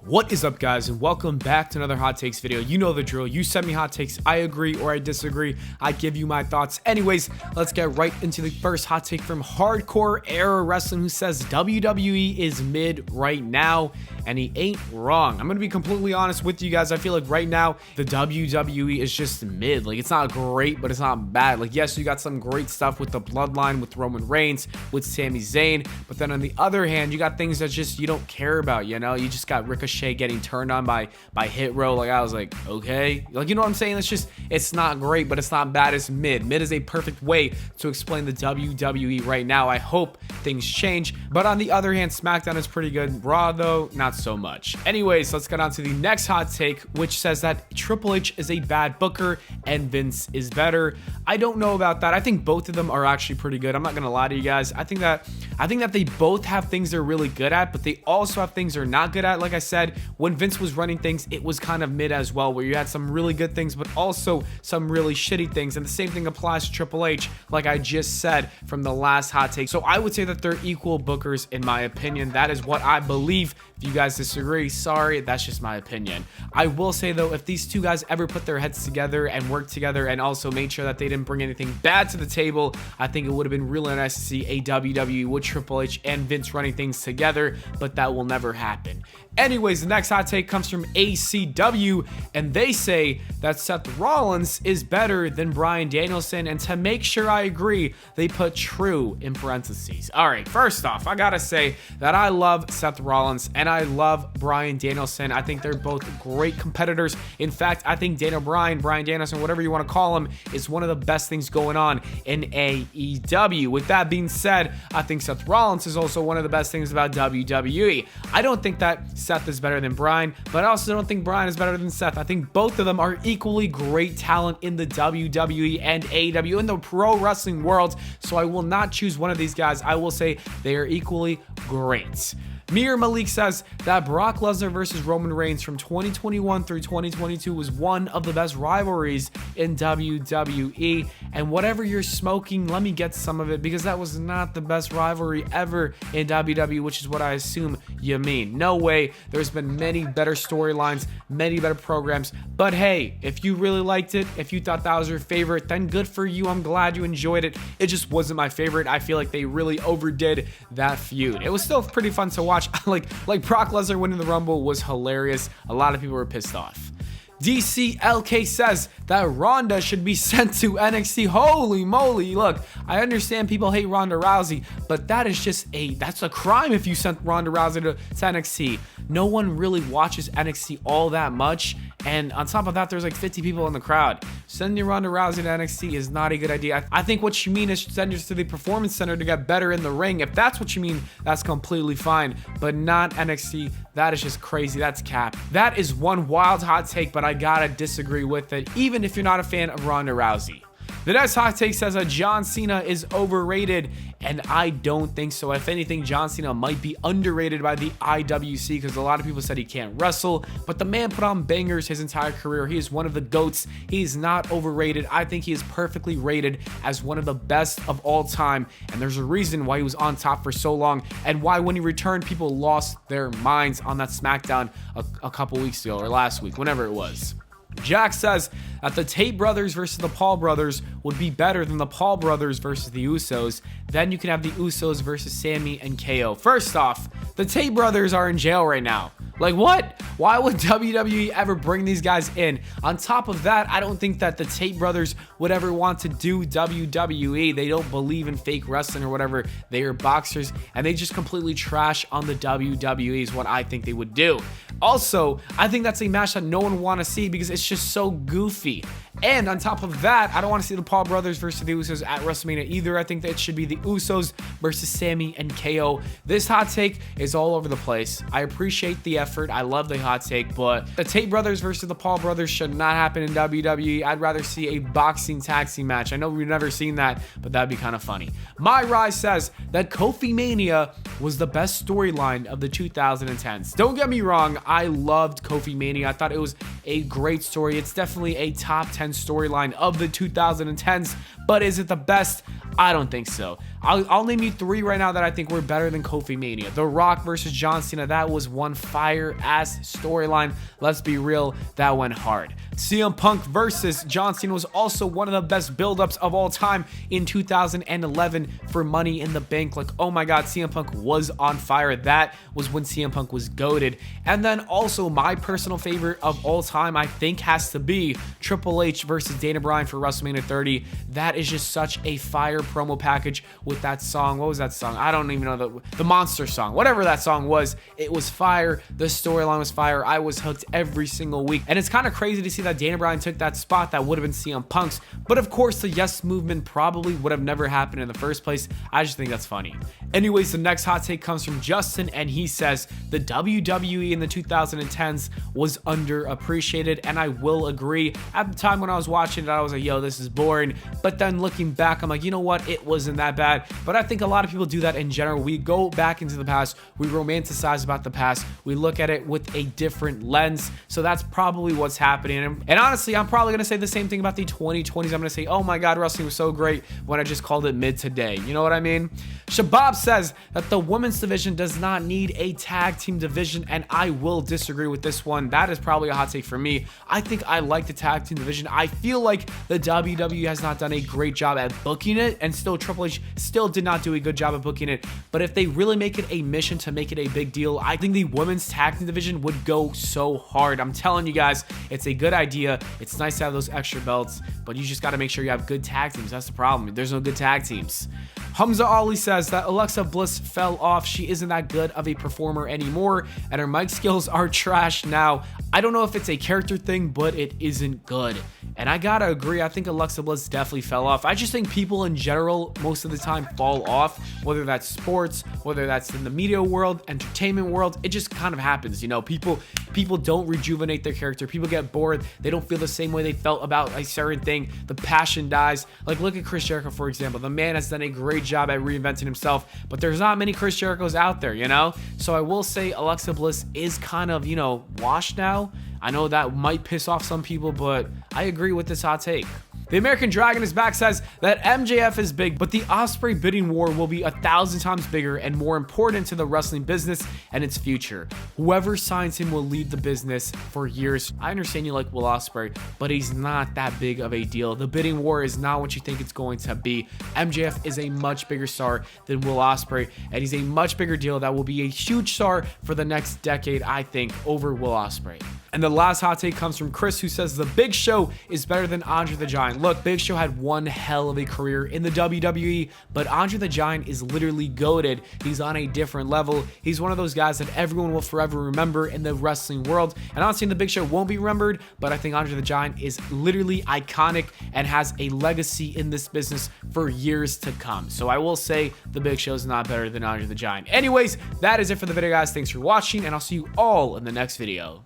What is up, guys, and welcome back to another hot takes video. You know the drill. You send me hot takes, I agree or I disagree, I give you my thoughts. Anyways, let's get right into the first hot take from Hardcore Era Wrestling, who says WWE is mid right now, and he ain't wrong. I'm gonna be completely honest with you guys. I feel like right now the WWE is just mid. Like, it's not great, but it's not bad. Like, yes, you got some great stuff with the bloodline, with Roman Reigns, with Sami Zayn, but then on the other hand, you got things that just you don't care about. You know, you just got Ricochet getting turned on by Hit Row. Like, I was like, okay, like, you know what I'm saying? It's not great, but it's not bad. It's mid. Mid is a perfect way to explain the WWE right now. I hope things change, but on the other hand, SmackDown is pretty good. Raw, though, not so much. Anyways, let's get on to the next hot take, which says that Triple H is a bad booker and Vince is better. I don't know about that. I think both of them are actually pretty good. I'm not gonna lie to you guys. I think that they both have things they're really good at, but they also have things they're not good at. Like I said, when Vince was running things, it was kind of mid as well, where you had some really good things, but also some really shitty things. And the same thing applies to Triple H, like I just said from the last hot take. So I would say that they're equal bookers in my opinion. That is what I believe. If you guys disagree, sorry, that's just my opinion. I will say though, if these two guys ever put their heads together and worked together and also made sure that they didn't bring anything bad to the table, I think it would have been really nice to see a WWE with Triple H and Vince running things together, but that will never happen. Anyways, the next hot take comes from ACW, and they say that Seth Rollins is better than Bryan Danielson, and to make sure I agree, they put true in parentheses. All right, first off, I gotta say that I love Seth Rollins and I love Bryan Danielson. I think they're both great competitors. In fact, I think Bryan Danielson, whatever you want to call him, is one of the best things going on in AEW. With that being said, I think Seth Rollins is also one of the best things about WWE. I don't think that Seth is better than Bryan, but I also don't think Bryan is better than Seth. I think both of them are equally great talent in the WWE and AEW, in the pro wrestling world, so I will not choose one of these guys. I will say they are equally great. Mir Malik says that Brock Lesnar versus Roman Reigns from 2021 through 2022 was one of the best rivalries in WWE, and whatever you're smoking, let me get some of it, because that was not the best rivalry ever in WWE, which is what I assume you mean. No way. There's been many better storylines, many better programs, but hey, if you really liked it, if you thought that was your favorite, then good for you. I'm glad you enjoyed it. It just wasn't my favorite. I feel like they really overdid that feud. It was still pretty fun to watch. like Brock Lesnar winning the Rumble was hilarious. A lot of people were pissed off. DCLK says that Ronda should be sent to NXT. Holy moly. Look, I understand people hate Ronda Rousey, but that's a crime if you sent Ronda Rousey to NXT. No one really watches NXT all that much, and on top of that, there's like 50 people in the crowd. Sending Ronda Rousey to NXT is not a good idea. I think what you mean is send her to the Performance Center to get better in the ring. If that's what you mean, that's completely fine, but not NXT. That is just crazy. That's cap. That is one wild hot take, but I gotta disagree with it, even if you're not a fan of Ronda Rousey. The next hot take says that John Cena is overrated, and I don't think so. If anything, John Cena might be underrated by the IWC, because a lot of people said he can't wrestle, but the man put on bangers his entire career. He is one of the GOATs. He's not overrated. I think he is perfectly rated as one of the best of all time, and there's a reason why he was on top for so long, and why when he returned, people lost their minds on that SmackDown a couple weeks ago, or last week, whenever it was. Jack says that the Tate brothers versus the Paul brothers would be better than the Paul brothers versus the Usos. Then you can have the Usos versus Sammy and KO. First off, the Tate brothers are in jail right now. Like, what? Why would WWE ever bring these guys in? On top of that, I don't think that the Tate brothers would ever want to do WWE. They don't believe in fake wrestling or whatever. They are boxers, and they just completely trash on the WWE is what I think they would do. Also, I think that's a match that no one would want to see because it's just so goofy. And on top of that, I don't want to see the Paul brothers versus the Usos at WrestleMania either. I think that it should be the Usos versus Sammy and KO. This hot take is all over the place. I appreciate the effort. I love the hot take, but the Tate brothers versus the Paul brothers should not happen in WWE. I'd rather see a boxing tag team match. I know we've never seen that, but that'd be kind of funny. My Rise says that Kofi Mania was the best storyline of the 2010s. Don't get me wrong, I loved Kofi Mania. I thought it was a great story. It's definitely a top 10 storyline of the 2010s, but is it the best? I don't think so. I'll name you 3 right now that I think were better than Kofi Mania. The Rock versus John Cena, that was one fire-ass storyline. Let's be real, that went hard. CM Punk versus John Cena was also one of the best buildups of all time in 2011 for Money in the Bank. Like, oh my god, CM Punk was on fire. That was when CM Punk was goated. And then also my personal favorite of all time, I think, has to be Triple H versus Daniel Bryan for WrestleMania 30. That is just such a fire promo package with that song. What was that song? I don't even know, the Monster song. Whatever that song was, it was fire. The storyline was fire. I was hooked every single week. And it's kind of crazy to see that Daniel Bryan took that spot that would have been CM Punk's. But of course, the Yes movement probably would have never happened in the first place. I just think that's funny. Anyways, the next hot take comes from Justin, and he says the WWE in the 2010s was underappreciated, and I will agree. At the time when I was watching it, I was like, yo, this is boring. But then looking back, I'm like, you know what? It wasn't that bad. But I think a lot of people do that in general. We go back into the past, we romanticize about the past, we look at it with a different lens. So that's probably what's happening. And honestly, I'm probably going to say the same thing about the 2020s. I'm going to say, oh my god, wrestling was so great when I just called it mid today. You know what I mean? Shabab says that the women's division does not need a tag team division, and I will disagree with this one. That is probably a hot take for me. I think I like the tag team division. I feel like the WWE has not done a great job at booking it, and still Triple H still did not do a good job at booking it. But if they really make it a mission to make it a big deal, I think the women's tag team division would go so hard. I'm telling you guys, it's a good idea. It's nice to have those extra belts, but you just got to make sure you have good tag teams. That's the problem. There's no good tag teams. Hamza Ali says that Alexa Bliss fell off. She isn't that good of a performer anymore, and her mic skills are trash now. I don't know if it's a character thing, but it isn't good. And I gotta agree, I think Alexa Bliss definitely fell off. I just think people in general, most of the time, fall off, whether that's sports, whether that's in the media world, entertainment world. It just kind of happens, you know. People don't rejuvenate their character. People get bored. They don't feel the same way they felt about a certain thing. The passion dies. Like, look at Chris Jericho, for example. The man has done a great job at reinventing himself, but there's not many Chris Jerichos out there, you know? So I will say Alexa Bliss is kind of, you know, washed now. I know that might piss off some people, but I agree with this hot take. The American Dragon is back, says that MJF is big, but the Ospreay bidding war will be 1,000 times bigger and more important to the wrestling business and its future. Whoever signs him will lead the business for years. I understand you like Will Ospreay, but he's not that big of a deal. The bidding war is not what you think it's going to be. MJF is a much bigger star than Will Ospreay, and he's a much bigger deal that will be a huge star for the next decade, I think, over Will Ospreay. And the last hot take comes from Chris, who says the Big Show is better than Andre the Giant. Look, Big Show had one hell of a career in the WWE, but Andre the Giant is literally goated. He's on a different level. He's one of those guys that everyone will forever remember in the wrestling world. And I'm not saying the Big Show won't be remembered, but I think Andre the Giant is literally iconic and has a legacy in this business for years to come. So I will say the Big Show is not better than Andre the Giant. Anyways, that is it for the video, guys. Thanks for watching, and I'll see you all in the next video.